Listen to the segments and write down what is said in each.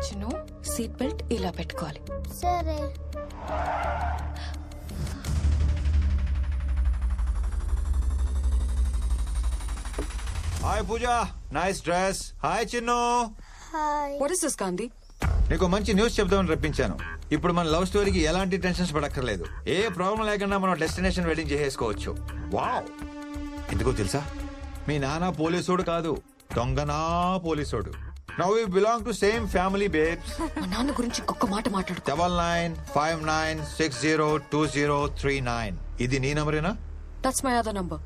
Chinnu seat belt ఇలా పెట్టుకోవాలి. సరే. Hi Pooja, nice dress. Hi Chinnu. Hi. What is this Gandhi? నీకు మంచి న్యూస్ చెప్దామని రప్పించాను. ఇప్పుడు మన లవ్ స్టోరీకి ఎలాంటి టెన్షన్స్ పడక్కర్లేదు. ఏ ప్రాబ్లం లేకుండా మనం డెస్టినేషన్ వెడ్డింగ్ చేసేసుకోవచ్చు. వావ్! ఎందుకో తెలుసా, మీ నాన్న పోలీసోడు కాదు, దొంగనా పోలీసోడు. Now we belong to same family babes. మా నాన్న గురించి ఇంకొక మాట మాట్లాడుకో. 9959602039. ఇది నీ నంబరేనా? That's my other number.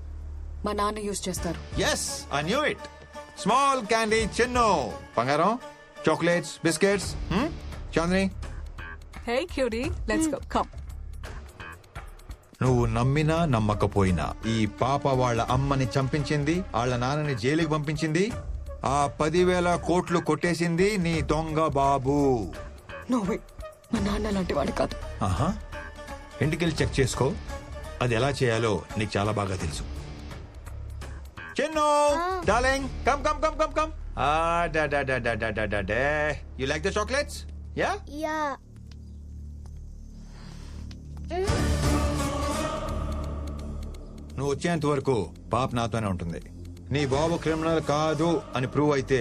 మా నాన్న యూజ్ చేస్తారు. Yes, I knew it. Small candy Chinnu. బంగారం, chocolates, biscuits. Chandini, Hey cutie, let's go. Come. నువ్వు నమ్మినా నమ్మకపోయినా ఈ పాప వాళ్ళ అమ్మని చంపించింది, వాళ్ళ నాన్నని జైలుకి పంపించింది, ఆ 10,000 కోట్లు కొట్టేసింది నీ దొంగ బాబు. నో వే, మా నాన్న లాంటి వాడు కాదు. ఆహా, ఇంటికెళ్ళి చెక్ చేసుకో. అది ఎలా చేయాలో నీకు చాలా బాగా తెలుసు. Chinnu darling, come come come come come. You like the chocolates? Yeah. Yeah. నువ్వు వచ్చేంత వరకు పాప నాతోనే ఉంటుంది. నీ బాబు క్రిమినల్ కాదు అని ప్రూవ్ అయితే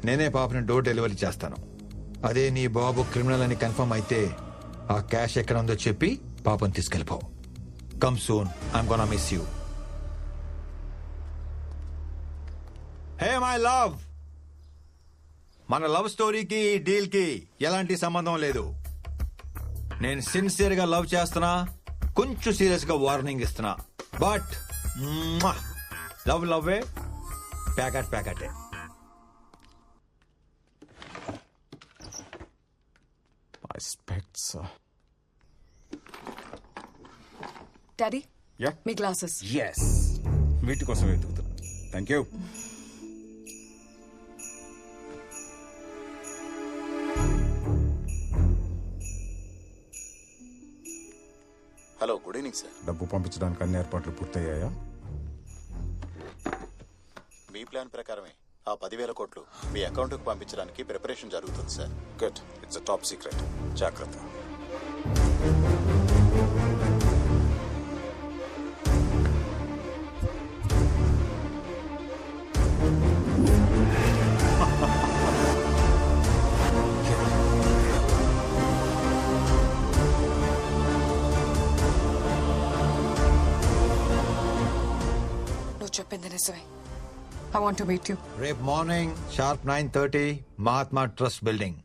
నేనే పాపని డోర్ డెలివరీ చేస్తాను. అదే నీ బాబు క్రిమినల్ అని కన్ఫర్మ్ అయితే ఆ క్యాష్ ఎక్కడ ఉందో చెప్పి పాపని తీసుకెళ్ళిపో. Come soon, I'm gonna miss you. Hey my love, మన లవ్ స్టోరీకి ఈ డీల్ కి ఎలాంటి సంబంధం లేదు. నేను సిన్సియర్ గా లవ్ చేస్తున్నా, కొంచెం సీరియస్ గా వార్నింగ్ ఇస్తున్నా. బట్ లవ్ లవ్వే, ప్యాకెట్ ప్యాకెటే. My specs. Daddy, Yeah. మీ గ్లాసెస్. Yes. వీటి కోసం వెతుకుతున్నా. Thank you. Hello, good evening sir. డబ్బు పంపించడానికి అన్ని ఏర్పాట్లు పూర్తయ్యాయా? మీ ప్లాన్ ప్రకారమే ఆ 10,000 కోట్లు మీ అకౌంట్కి పంపించడానికి ప్రిపరేషన్ జరుగుతుంది sir. Good. It's top secret. జాగ్రత్త. నువ్వు చెప్పింది నిజమే. I want to meet you. రేపు morning sharp 9:30 Mahatma trust building.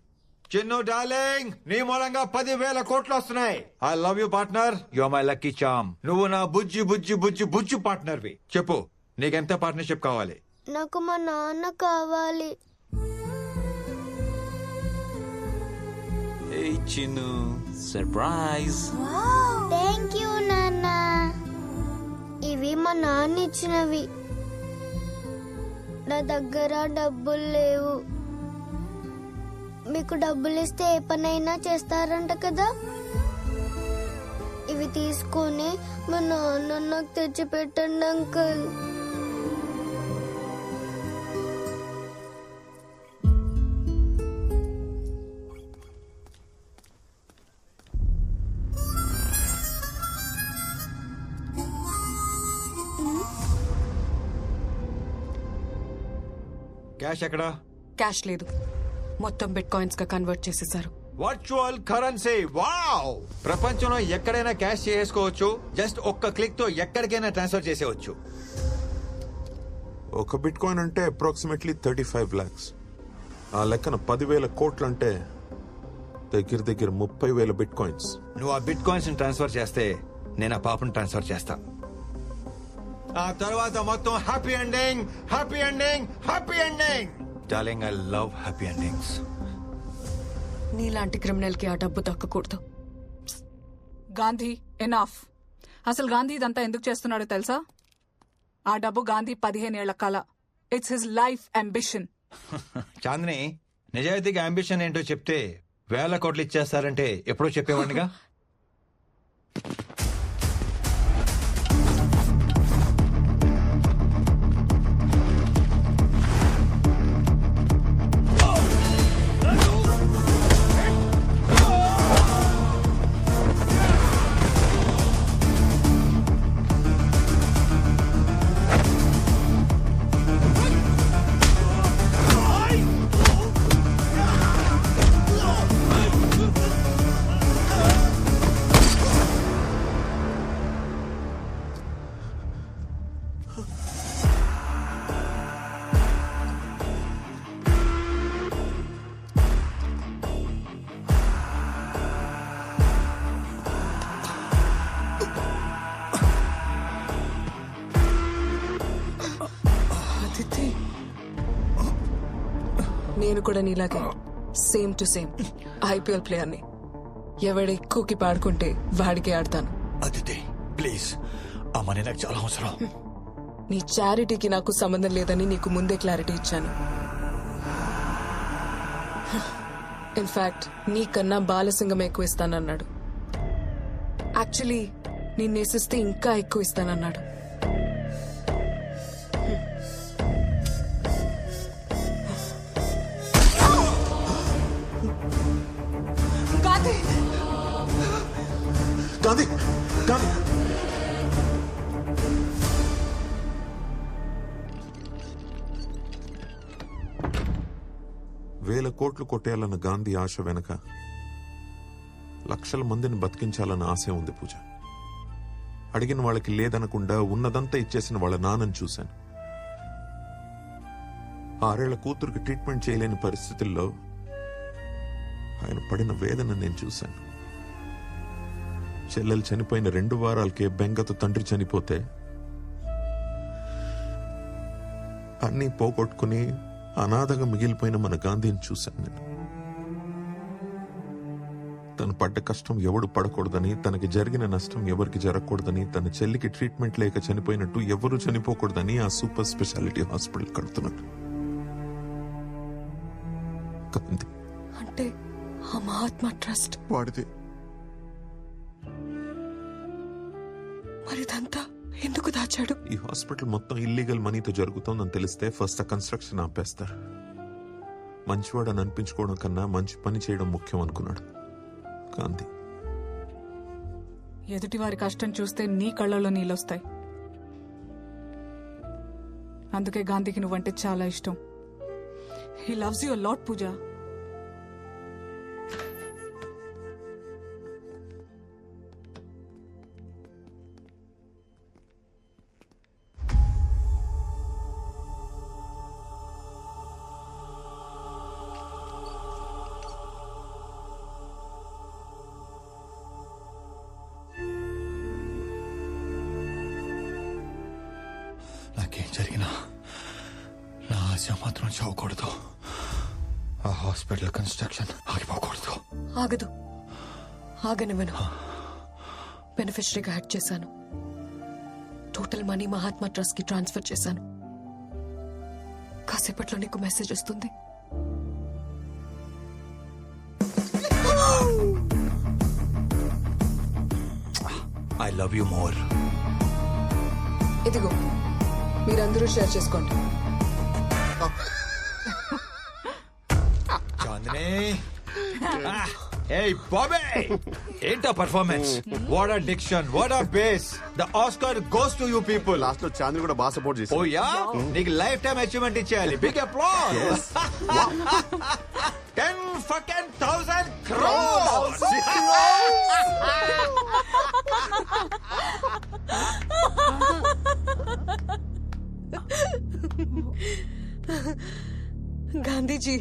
Chinnu darling, నీ మూలంగా 10,000 కోట్లు వస్తున్నాయి. I love you partner, you are my lucky charm. నువ్వు నా బుజ్జి బుజ్జి బుజ్జి బుజ్జి పార్ట్నర్వి. చెప్పు, నీకెంత పార్ట్నర్షిప్ కావాలి? నాకు మా నాన్న కావాలి. Hey Chinu, surprise. Thank you నాన్న. ఇవి మా నాన్న ఇచ్చినవి. నా దగ్గర డబ్బులు లేవు. మీకు డబ్బులు ఇస్తే ఏ పనైనా చేస్తారంట కదా. ఇవి తీసుకొని మా నాన్న నాకు తెచ్చి పెట్టండి అంకుల్. క్యాష్ ఎక్కడా? క్యాష్ లేదు, మొత్తం బిట్ కాయిన్స్ గా కన్వర్ట్ చేసేసారు. Virtual currency. వావ్! ప్రపంచంలో ఎక్కడైనా క్యాష్ చేసుకోవచ్చు. జస్ట్ ఒక్క క్లిక్ తో ఎక్కడికైనా ట్రాన్స్ఫర్ చేసేవచ్చు. ఒక బిట్ కాయిన్ అంటే అప్రాక్సిమేట్లీ 35 lakhs. ఆ లెక్కన 10,000 కోట్లు అంటే దగ్గర దగ్గర 30,000 బిట్ కాయిన్స్. నువ్వు ఆ బిట్ కాయిన్స్ ట్రాన్స్ఫర్ చేస్తే నేను ఆ పాపను ట్రాన్స్ఫర్ చేస్తా. ఆ తర్వాత మొత్తం happy ending, happy ending, happy ending. Darling, I love happy endings. నీలాంటి క్రిమినల్ కి ఆ డబ్బు దక్కకూడదు. గాంధీ, ఎనాఫ్. అసలు గాంధీ ఇదంతా ఎందుకు చేస్తున్నాడో తెలుసా? ఆ డబ్బు గాంధీ 15 ఏళ్ల కల. It's his life ambition. Chandini, నిజాయితీగా అంబిషన్ ఏంటో చెప్తే 1,000 కోట్లు ఇచ్చేస్తారంటే ఎప్పుడో చెప్పేవాడిగా. నేను కూడా నీలాగే సేమ్ టు సేమ్ ఐపీఎల్ ప్లేయర్ని. ఎవడ ఎక్కువకి పాడుకుంటే వాడికే ఆడతాను. అదితి ప్లీజ్ ఆ మనీ నాకు చాలా అవసరం. నీ చారిటీకి నాకు సంబంధం లేదని నీకు ముందే క్లారిటీ ఇచ్చాను. ఇన్ఫాక్ట్ నీకన్నా బాలసింగం ఎక్కువ ఇస్తానన్నాడు. యాక్చువల్లీ నిన్నేసిస్తే ఇంకా ఎక్కువ ఇస్తానన్నాడు. గాంధీ గాంధీ గాంధీ వేల కోట్లు కొట్టేయాలన్న గాంధీ ఆశ వెనక లక్షల మందిని బతికించాలన్న ఆశ ఉంది పూజ. అడిగిన వాళ్ళకి లేదనకుండా ఉన్నదంతా ఇచ్చేసిన వాళ్ళ నాన్నని చూశాను. 6 ఏళ్ల కూతురికి ట్రీట్మెంట్ చేయలేని పరిస్థితుల్లో ఆయన పడిన వేదన నేను చూశాను. చెల్లెలు చనిపోయిన 2 వారాలకే బెంగతో తండ్రి చనిపోతే అన్నీ పోగొట్టుకుని అనాథగా మిగిలిపోయిన మన గాంధీని చూశాను నేను. తను పడ్డ కష్టం ఎవడు పడకూడదని, తనకి జరిగిన నష్టం ఎవరికి జరగకూడదని, తన చెల్లికి ట్రీట్మెంట్ లేక చనిపోయినట్టు ఎవరు చనిపోకూడదని ఆ సూపర్ స్పెషాలిటీ హాస్పిటల్ కడుతున్నాడు గాంధీ. అంటే ఆ మహాత్మా ట్రస్ట్ వాడిది. మరిదంతా ఎందుకు దాచాడు? ఈ హాస్పిటల్ మొత్తం ఇల్లీగల్ మనీతో జరుగుతోందని తెలిస్తే ఫస్ట్ ఆ కన్స్ట్రక్షన్ ఆపేస్తారు. మంచివాడని అనిపించుకోవడం కన్నా మంచి పని చేయడం ముఖ్యం అనుకున్నాడు గాంధీ. ఎదుటి వారి కష్టం చూస్తే నీ కళ్ళలో నీళ్ళొస్తాయి. అందుకే గాంధీకి నువ్వంటే చాలా ఇష్టం. He loves you a lot Pooja. నాకేం జరిగినా నా ఆశ మాత్రం చావకూడదు. ఆ హాస్పిటల్ కన్స్ట్రక్షన్ ఆగిపోకూడదు. ఆగదు, ఆగనివ్వను. బెనిఫిషరీగా యాడ్ చేశాను. టోటల్ మనీ మహాత్మా ట్రస్ట్ కి ట్రాన్స్ఫర్ చేశాను. కాసేపట్లో నీకు మెసేజ్ వస్తుంది. I love you more. ఇదిగో మీరందరూ షేర్ చేసుకోండి. చాందిని, hey Bobby, ఏంటా performance? What a diction, what a bass. The Oscar goes to you people. Last లో చాంద్ని కూడా బాగా సపోర్ట్ చేశారు. ఓ యా, నీకు లైఫ్ టైం అచీవ్మెంట్ ఇచ్చేయాలి. Big applause. 10,000 crores. Gandhiji,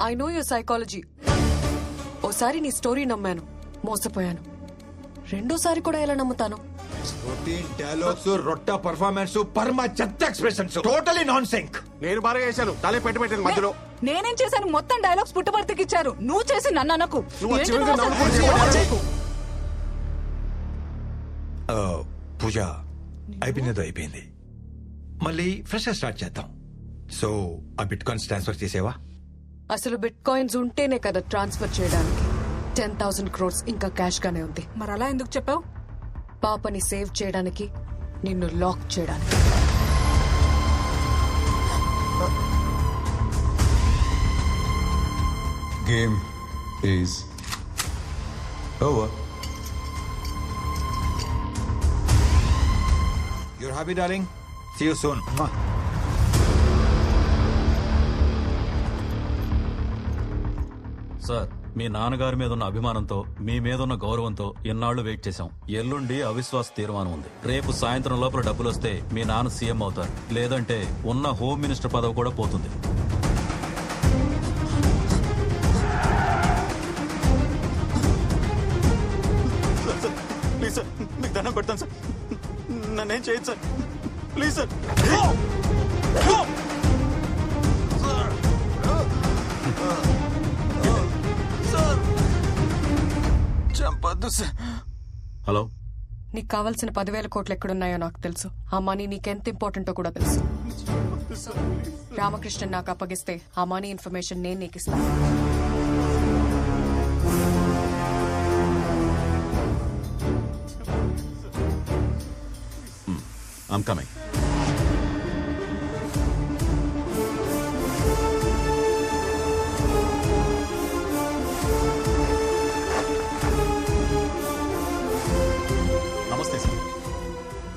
I know your psychology. ఓసారి నీ స్టోరీ నమ్మాను, మోసపోయాను. రెండోసారి కూడా ఎలా నమ్ముతాను? డైలాగ్స్, రొట్ట పర్ఫార్మెన్స్, పర్మ చెత్త ఎక్స్ప్రెషన్స్, టోటలీ నాన్ సింక్. నేను బాగా చేశాను, తలే పెట్టాను మధ్యలో. నేనేం చేశాను? మొత్తం డైలాగ్స్ పుట్టపర్తికి ఇచ్చారు. నువ్వు చేసి నన్ను అనకు. నువ్వు ఏంటి చివరిగా నువ్వు నన్ను అసలు కూడా చేయకు. పూజ అయిపోయిందో అయిపోయింది. మళ్ళీ ఫ్రెష్ స్టార్ట్ చేద్దాం. సో ఆ బిట్ కాయిన్స్ ట్రాన్స్ఫర్ చేసేవా? అసలు బిట్ కాయిన్స్ ఉంటేనే కదా ట్రాన్స్ఫర్ చేయడానికి. 10,000 crores ఇంకా క్యాష్ గానే ఉంది. మరి అలా ఎందుకు చెప్పావు? పాపని సేవ్ చేయడానికి, నిన్ను లాక్ చేయడానికి. Game is over. You're happy, darling? See you soon. Sir, మీ నాన్నగారి మీద ఉన్న అభిమానంతో, మీ మీద ఉన్న గౌరవంతో ఇన్నాళ్లు వెయిట్ చేశాం. ఎల్లుండి అవిశ్వాస తీర్మానం ఉంది. రేపు సాయంత్రం లోపల డబ్బులు వస్తే మీ నాన్న సీఎం అవుతారు. లేదంటే ఉన్న హోమ్ మినిస్టర్ పదవి కూడా పోతుంది. ప్లీజ్ సార్, మీకు దండం పెడతాను సార్, నన్నేం చేయదు సార్, ప్లీజ్ సార్. వద్దు సార్. హలో, నీకు కావాల్సిన 10,000 కోట్లు ఎక్కడున్నాయో నాకు తెలుసు. ఆ మనీ నీకెంత ఇంపార్టెంటో కూడా తెలుసు. రామకృష్ణన్ నాకు అప్పగిస్తే ఆ మనీ ఇన్ఫర్మేషన్ నేను నీకు ఇస్తాను. I'm coming. నమస్తే సార్.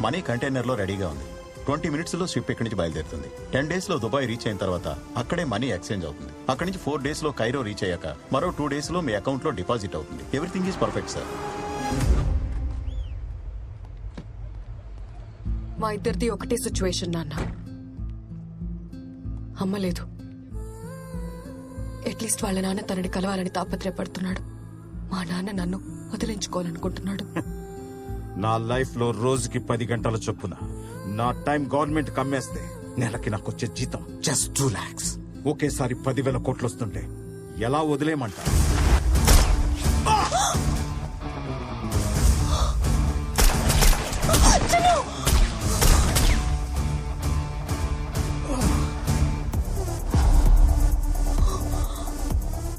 మనీ కంటైనర్లో రెడీగా ఉంది. 20 మినిట్స్లో షిప్ ఇక్కడి నుంచి బయలుదేరుతుంది. 10 డేస్లో దుబాయ్ రీచ్ అయిన తర్వాత అక్కడే మనీ ఎక్స్చేంజ్ అవుతుంది. అక్కడి నుంచి 4 డేస్లో కైరో రీచ్ అయ్యాక మరో 2 డేస్లో మీ అకౌంట్లో డిపాజిట్ అవుతుంది. Everything is perfect sir. మా ఇద్దరిది ఒకటే సిచ్యువేషన్ నాన్న. అమ్మలేదు. అట్లీస్ట్ వాళ్ళ నాన్న తనని కలవాలని తాపత్రయపడుతున్నాడు. మా నాన్న నన్ను వదిలించుకోవాలనుకుంటున్నాడు. నా లైఫ్ లో రోజుకి 10 గంటల చొప్పున నా టైం గవర్నమెంట్ కమ్మేస్తే నెలకి నాకు వచ్చే జీతం జస్ట్ 2 lakhs. ఒకేసారి 10,000 కోట్లు వస్తుంటే ఎలా వదిలేయమంటా?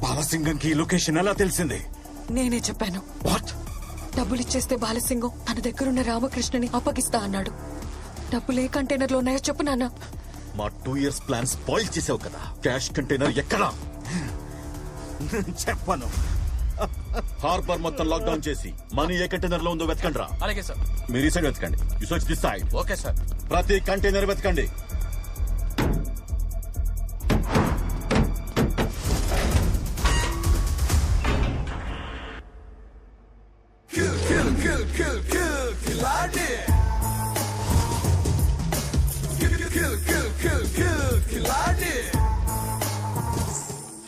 బాలసింగంకి లొకేషన్ ఎలా తెలిసింది? నేనే చెప్పాను. వాట్? డబ్బులు ఇచ్చేస్తే బాలసింగం తన దగ్గరున్న రామకృష్ణని అప్పగిస్తా అన్నాడు. డబ్బులు ఏ కంటైనర్లో ఉన్నాయో చెప్పు నాన్న. మా 2 years ప్లాన్ స్పాయిల్ చేసావు కదా. క్యాష్ కంటైనర్ ఎక్కడా? చెప్పను. హార్బర్ మొత్తం లాక్డౌన్ చేసి మనీ ఏ కంటైనర్ లో ఉందో వెతకండి రా. అలాగే సార్. మీరు ఈ సైడ్ వెతకండి. You search this side. Okay sir. ప్రతి కంటైనర్ వెతకండి.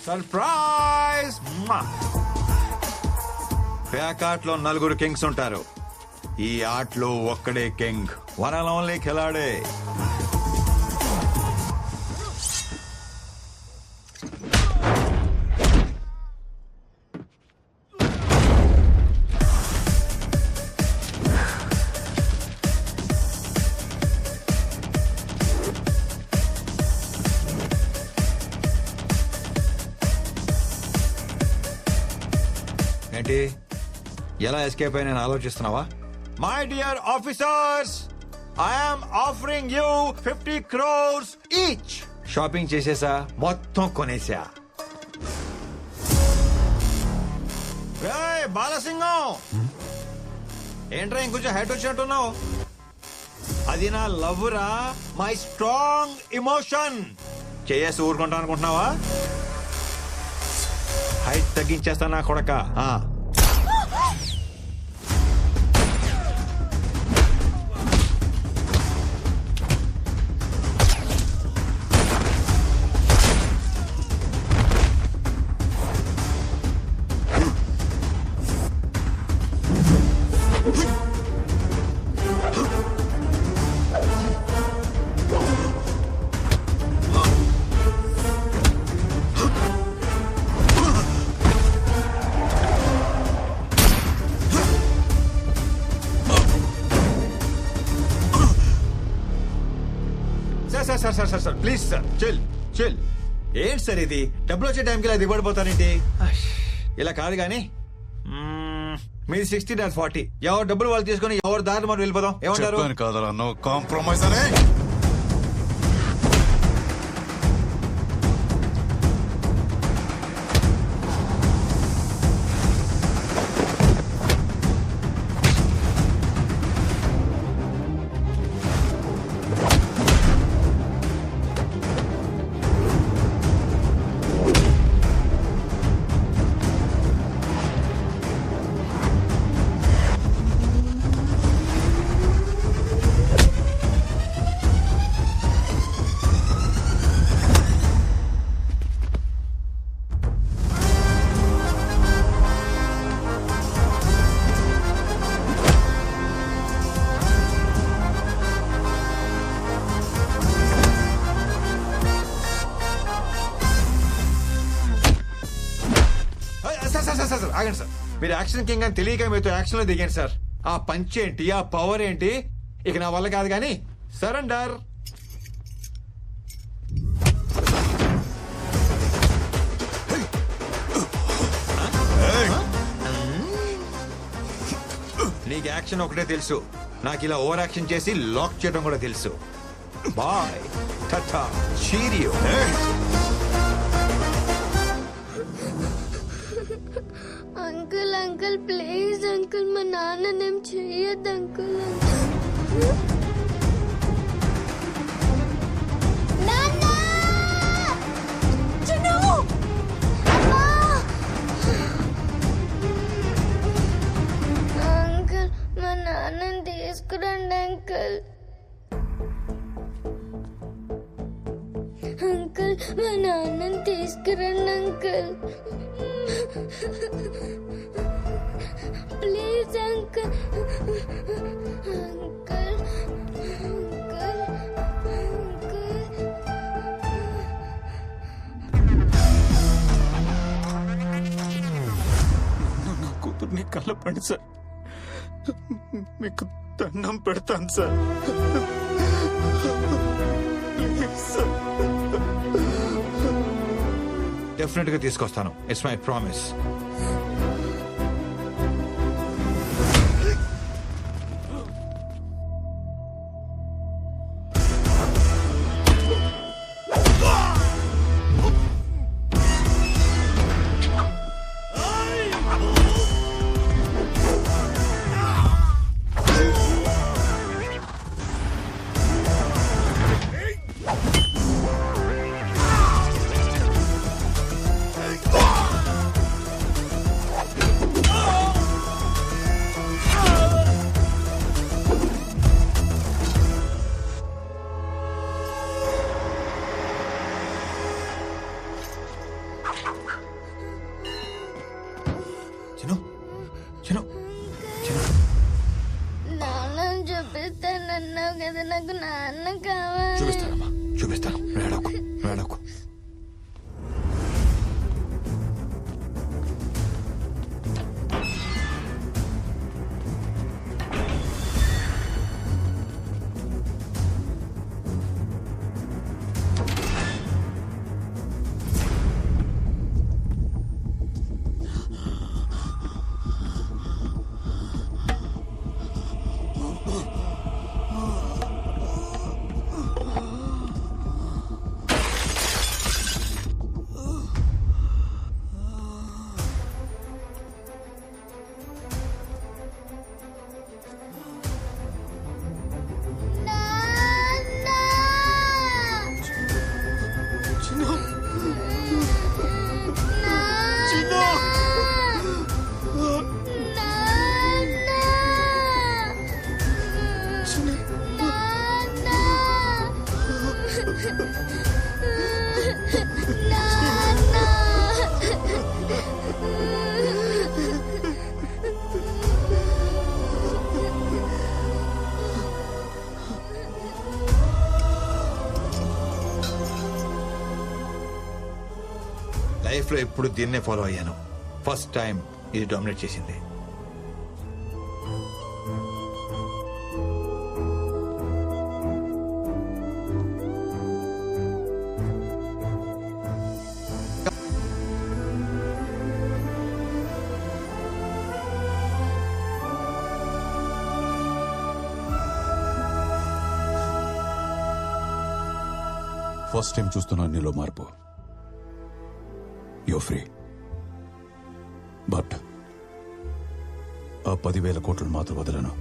సర్ప్రైజ్! ప్యాకాట్లో 4 కింగ్స్ ఉంటారు. ఈ ఆటలో ఒక్కడే కింగ్, వన్ అండ్ ఓన్లీ ఖిలాడే. ఏంటి, ఎలా ఎస్కేప్ అయినా ఆలోచిస్తున్నావా? My dear officers, I'm offering you 50 crores each. Shopping చేసేసా, మొత్తం కొనేసా. బాలసింగం, ఏంట్రా ఇంకొంచెం హైట్ వచ్చినట్టున్నావు? అది నా లవ్ రా, మై స్ట్రాంగ్ ఇమోషన్. చేసి ఊరుకుంటా అనుకుంటున్నావా? హైట్ తగ్గించేస్తా నా కొడక. Sir please sir, chill chill. ఏంటి సార్ ఇది? డబ్బులు వచ్చే టైంకి ఇలా దిగబడిపోతారేంటి? ఇలా కాదు కానీ మీరు 60 నాకు 40. ఎవరు డబ్బులు వాళ్ళు తీసుకుని ఎవరు దారి మనం వెళ్ళిపోదాం. ఏమంటారు? కాదరా, నో కాంప్రమైజ్ అనే. సార్ ఆగండి సార్. మీరు యాక్షన్ కింగ్ అని తెలియక మీతో యాక్షన్ లో దిగాను సార్. ఆ పంచ్ ఏంటి, ఆ పవర్ ఏంటి, ఇక నా వల్ల కాదు కానీ సరెండర్. నీకు యాక్షన్ ఒకటే తెలుసు, నాకు ఇలా ఓవర్ యాక్షన్ చేసి లాక్ చేయడం కూడా తెలుసు. Bye tata cheerio. Uncle uncle please uncle, మా నాన్ననేం చెయ్యొద్దు అంకుల్. అంకుల్ మా నాన్నని తీసుకురండి అంకుల్. అంకుల్ మా నాన్నని తీసుకురండి uncle. Please uncle. Uncle uncle uncle. నా కూతుర్ని కలపండి సార్, మీకు దండం పెడతాను సార్. Please sir. డెఫినెట్ గా తీసుకొస్తాను. It's my promise. నాన్నని చూపిస్తానన్నావు కదా, నాకు నాన్న కావాలి. చూపిస్తానమ్మా, చూపిస్తాను. వేడకు వేడకు. లైఫ్ లో ఎప్పుడు దీన్నే ఫాలో అయ్యాను. ఫస్ట్ టైం ఇది డామినేట్ చేసింది. ఫస్ట్ టైం చూస్తున్నాను నీలో మార్పు. యో ఫ్రీ. బట్ ఆ 10,000 కోట్లను మాత్రం వదలను.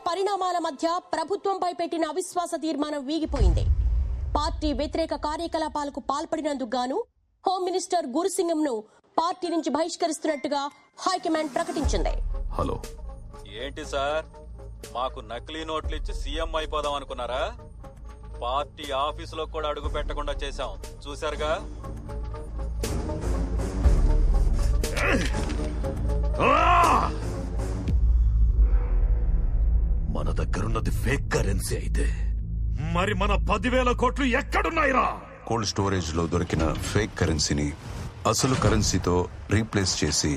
పరిణామాల మధ్య ప్రభుత్వంపై పెట్టిన అవిశ్వాస తీర్మానం వీగిపోయింది. పార్టీ వ్యతిరేక కార్యకలాపాలకు పాల్పడినందుకు గాను హోమ్ మినిస్టర్ గురుసింగం ను పార్టీ నుంచి బహిష్కరిస్తున్నట్టుగా హైకమాండ్ ప్రకటించింది. హలో, ఏంటి సార్, మాకు నకిలీ నోట్లు ఇచ్చి సీఎం అయిపోదాం అనుకున్నారా? పార్టీ ఆఫీసులో కూడా అడుగు పెట్టకుండా చేశాం, చూశారుగా. మన దగ్గరున్నది ఫేక్ కరెన్సీ అయితే మరి మన 10,000 కోట్లు ఎక్కడున్నాయిరా? కోల్డ్ స్టోరేజ్ లో దొరికిన ఫేక్ కరెన్సీని అసలు కరెన్సీతో రీప్లేస్ చేసి